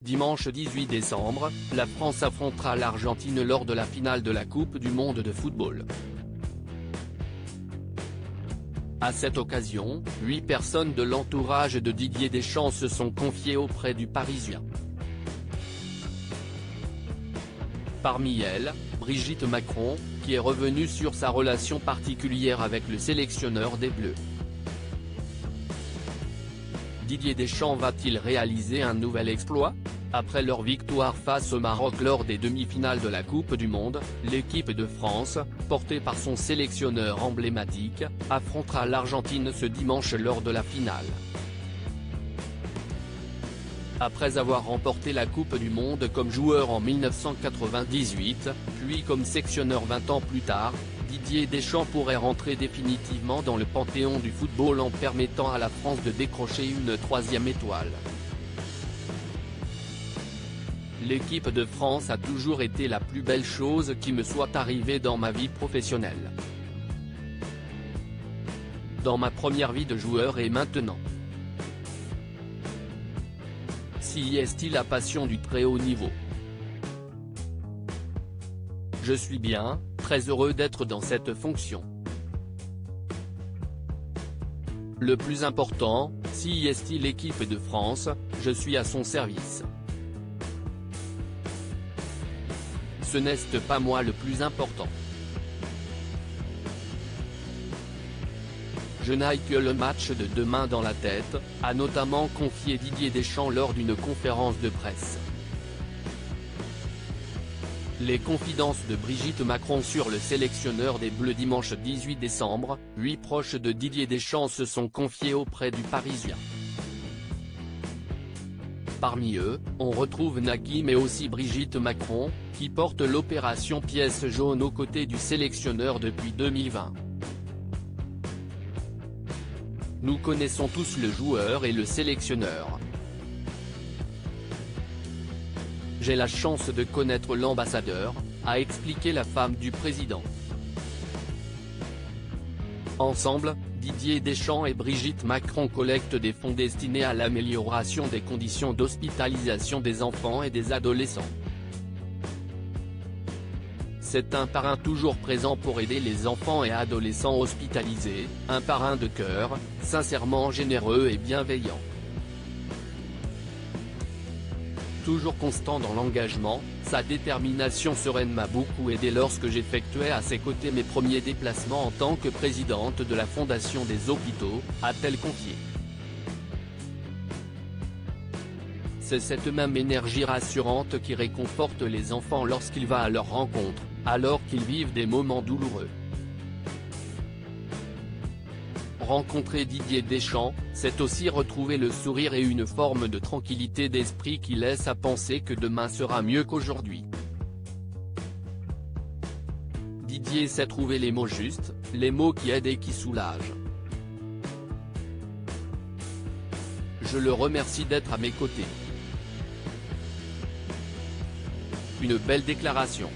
Dimanche 18 décembre, la France affrontera l'Argentine lors de la finale de la Coupe du monde de football. À cette occasion, 8 personnes de l'entourage de Didier Deschamps se sont confiées auprès du Parisien. Parmi elles, Brigitte Macron, qui est revenue sur sa relation particulière avec le sélectionneur des Bleus. Didier Deschamps va-t-il réaliser un nouvel exploit ? Après leur victoire face au Maroc lors des demi-finales de la Coupe du monde, l'équipe de France, portée par son sélectionneur emblématique, affrontera l'Argentine ce dimanche lors de la finale. Après avoir remporté la Coupe du monde comme joueur en 1998, puis comme sélectionneur 20 ans plus tard, Didier Deschamps pourrait rentrer définitivement dans le panthéon du football en permettant à la France de décrocher une 3e étoile. L'équipe de France a toujours été la plus belle chose qui me soit arrivée dans ma vie professionnelle. Dans ma première vie de joueur et maintenant. Si est-il la passion du très haut niveau. Je suis bien, très heureux d'être dans cette fonction. Le plus important, si est-il l'équipe de France, je suis à son service. Ce n'est pas moi le plus important. Je n'ai que le match de demain dans la tête, a notamment confié Didier Deschamps lors d'une conférence de presse. Les confidences de Brigitte Macron sur le sélectionneur des Bleus dimanche 18 décembre, 8 proches de Didier Deschamps se sont confiés auprès du Parisien. Parmi eux, on retrouve Nagui mais aussi Brigitte Macron, qui porte l'opération pièce jaune aux côtés du sélectionneur depuis 2020. Nous connaissons tous le joueur et le sélectionneur. J'ai la chance de connaître l'ambassadeur, a expliqué la femme du président. Ensemble, Didier Deschamps et Brigitte Macron collectent des fonds destinés à l'amélioration des conditions d'hospitalisation des enfants et des adolescents. C'est un parrain toujours présent pour aider les enfants et adolescents hospitalisés, un parrain de cœur, sincèrement généreux et bienveillant. Toujours constant dans l'engagement, sa détermination sereine m'a beaucoup aidé lorsque j'effectuais à ses côtés mes premiers déplacements en tant que présidente de la Fondation des hôpitaux, a-t-elle confié. C'est cette même énergie rassurante qui réconforte les enfants lorsqu'ils vont à leur rencontre, alors qu'ils vivent des moments douloureux. Rencontrer Didier Deschamps, c'est aussi retrouver le sourire et une forme de tranquillité d'esprit qui laisse à penser que demain sera mieux qu'aujourd'hui. Didier sait trouver les mots justes, les mots qui aident et qui soulagent. Je le remercie d'être à mes côtés. Une belle déclaration.